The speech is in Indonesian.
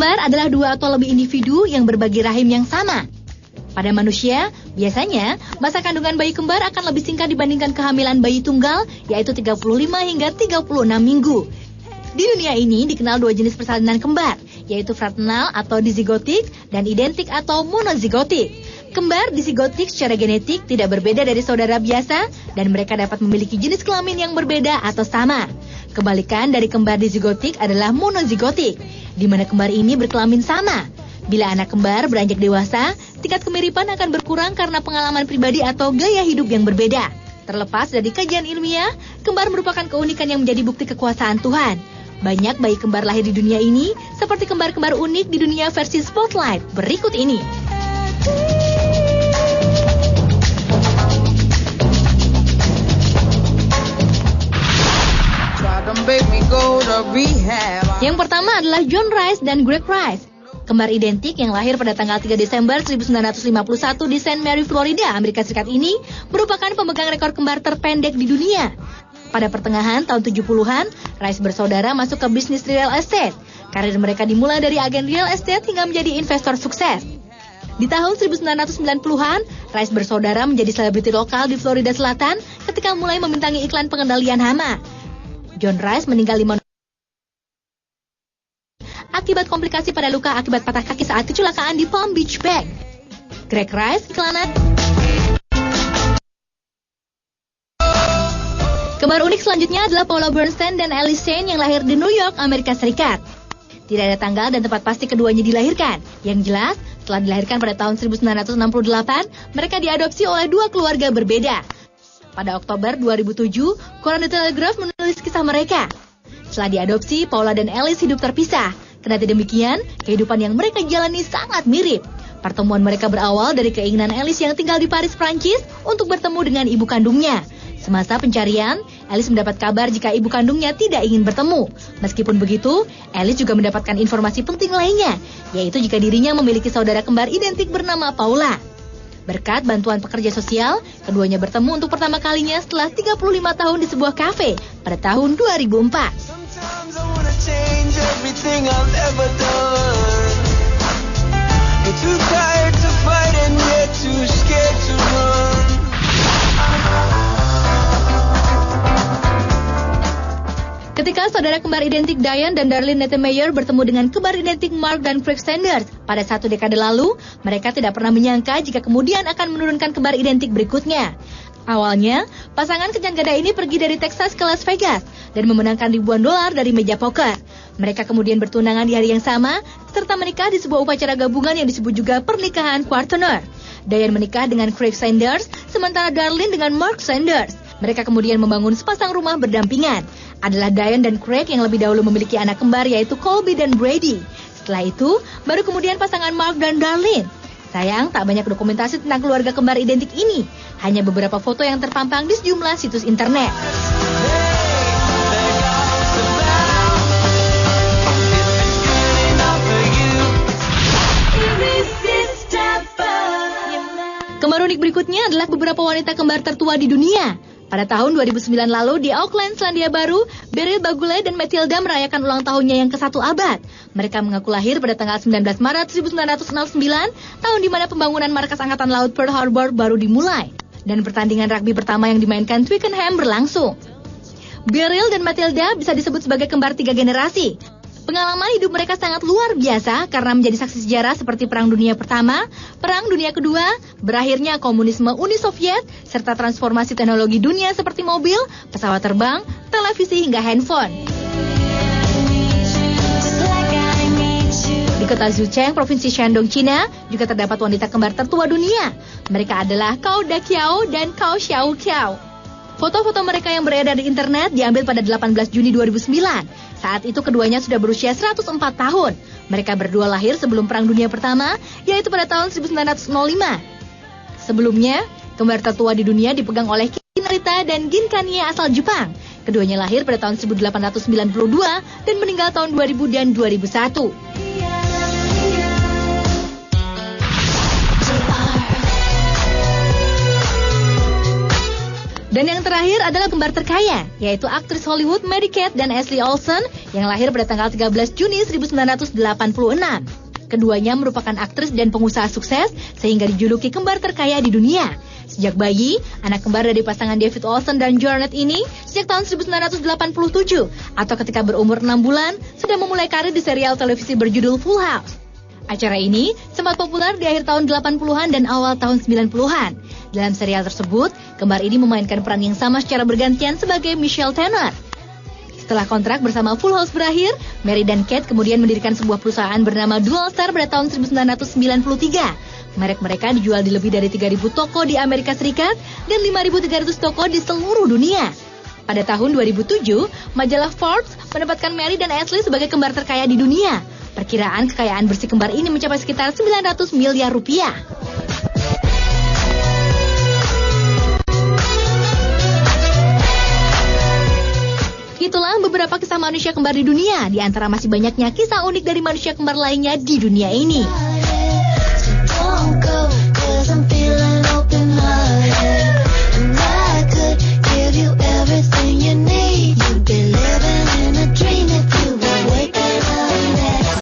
kembar adalah dua atau lebih individu yang berbagi rahim yang sama. Pada manusia, biasanya masa kandungan bayi kembar akan lebih singkat dibandingkan kehamilan bayi tunggal, yaitu 35 hingga 36 minggu. Di dunia ini dikenal dua jenis persalinan kembar, yaitu fraternal atau dizigotik dan identik atau monozigotik. Kembar dizigotik secara genetik tidak berbeda dari saudara biasa dan mereka dapat memiliki jenis kelamin yang berbeda atau sama. Kebalikan dari kembar dizigotik adalah monozigotik, di mana kembar ini berkelamin sama. Bila anak kembar beranjak dewasa, tingkat kemiripan akan berkurang karena pengalaman pribadi atau gaya hidup yang berbeda. Terlepas dari kajian ilmiah, kembar merupakan keunikan yang menjadi bukti kekuasaan Tuhan. Banyak bayi kembar lahir di dunia ini, seperti kembar-kembar unik di dunia versi Spotlight berikut ini. Yang pertama adalah John Rice dan Greg Rice. Kembar identik yang lahir pada tanggal 3 Desember 1951 di St. Mary, Florida, Amerika Serikat ini merupakan pemegang rekor kembar terpendek di dunia. Pada pertengahan tahun 70-an, Rice bersaudara masuk ke bisnis real estate. Karir mereka dimulai dari agen real estate hingga menjadi investor sukses. Di tahun 1990-an, Rice bersaudara menjadi selebriti lokal di Florida Selatan ketika mulai membintangi iklan pengendalian hama. John Rice meninggal 5 akibat komplikasi pada luka akibat patah kaki saat kecelakaan di Palm Beach Bank. Greg Rice, iklan. Kembar unik selanjutnya adalah Paula Bernstein dan Alice Shane yang lahir di New York, Amerika Serikat. Tidak ada tanggal dan tempat pasti keduanya dilahirkan. Yang jelas, setelah dilahirkan pada tahun 1968, mereka diadopsi oleh dua keluarga berbeda. Pada Oktober 2007, koran The Telegraph menulis kisah mereka. Setelah diadopsi, Paula dan Alice hidup terpisah. Kendati demikian, kehidupan yang mereka jalani sangat mirip. Pertemuan mereka berawal dari keinginan Alice yang tinggal di Paris, Prancis, untuk bertemu dengan ibu kandungnya. Semasa pencarian, Alice mendapat kabar jika ibu kandungnya tidak ingin bertemu. Meskipun begitu, Alice juga mendapatkan informasi penting lainnya, yaitu jika dirinya memiliki saudara kembar identik bernama Paula. Berkat bantuan pekerja sosial, keduanya bertemu untuk pertama kalinya setelah 35 tahun di sebuah kafe pada tahun 2004. Change everything I've ever done. You're too tired to fight and yet too scared to run. Ketika saudara kembar identik Diane dan Darlene Nettemeyer bertemu dengan kembar identik Mark dan Craig Sanders pada 1 dekade lalu, mereka tidak pernah menyangka jika kemudian akan menurunkan kembar identik berikutnya. Awalnya, pasangan kencan ganda ini pergi dari Texas ke Las Vegas dan memenangkan ribuan dolar dari meja poker. Mereka kemudian bertunangan di hari yang sama, serta menikah di sebuah upacara gabungan yang disebut juga pernikahan quarter. Diane menikah dengan Craig Sanders, sementara Darlene dengan Mark Sanders. Mereka kemudian membangun sepasang rumah berdampingan. Adalah Diane dan Craig yang lebih dahulu memiliki anak kembar yaitu Colby dan Brady. Setelah itu, baru kemudian pasangan Mark dan Darlene. Sayang, tak banyak dokumentasi tentang keluarga kembar identik ini. Hanya beberapa foto yang terpampang di sejumlah situs internet. Kembar unik berikutnya adalah beberapa wanita kembar tertua di dunia. Pada tahun 2009 lalu di Auckland, Selandia Baru, Beryl Baguley dan Matilda merayakan ulang tahunnya yang ke-1 abad. Mereka mengaku lahir pada tanggal 19 Maret 1969, tahun di mana pembangunan markas Angkatan Laut Pearl Harbor baru dimulai. Dan pertandingan rugby pertama yang dimainkan Twickenham berlangsung. Beryl dan Matilda bisa disebut sebagai kembar 3 generasi. Pengalaman hidup mereka sangat luar biasa karena menjadi saksi sejarah seperti Perang Dunia Pertama, Perang Dunia Kedua, berakhirnya komunisme Uni Soviet, serta transformasi teknologi dunia seperti mobil, pesawat terbang, televisi hingga handphone. Di kota Zhucheng, Provinsi Shandong, China, juga terdapat wanita kembar tertua dunia. Mereka adalah Cao Daqiao dan Cao Xiaoqiao. Foto-foto mereka yang beredar di internet diambil pada 18 Juni 2009. Saat itu keduanya sudah berusia 104 tahun. Mereka berdua lahir sebelum Perang Dunia Pertama, yaitu pada tahun 1905. Sebelumnya, kembar tertua di dunia dipegang oleh Kin Narita dan Gin Kanye asal Jepang. Keduanya lahir pada tahun 1892 dan meninggal tahun 2000 dan 2001. Dan Dan yang terakhir adalah kembar terkaya, yaitu aktris Hollywood Mary Kate dan Ashley Olsen yang lahir pada tanggal 13 Juni 1986. Keduanya merupakan aktris dan pengusaha sukses sehingga dijuluki kembar terkaya di dunia. Sejak bayi, anak kembar dari pasangan David Olsen dan Janet ini sejak tahun 1987 atau ketika berumur 6 bulan sudah memulai karir di serial televisi berjudul Full House. Acara ini sempat populer di akhir tahun 80-an dan awal tahun 90-an. Dalam serial tersebut, kembar ini memainkan peran yang sama secara bergantian sebagai Michelle Tanner. Setelah kontrak bersama Full House berakhir, Mary dan Kate kemudian mendirikan sebuah perusahaan bernama Dual Star pada tahun 1993. Merek mereka dijual di lebih dari 3.000 toko di Amerika Serikat dan 5.300 toko di seluruh dunia. Pada tahun 2007, majalah Forbes menempatkan Mary dan Ashley sebagai kembar terkaya di dunia. Perkiraan kekayaan bersih kembar ini mencapai sekitar 900 miliar rupiah. Itulah beberapa kisah manusia kembar di dunia. Di antara masih banyaknya kisah unik dari manusia kembar lainnya di dunia ini.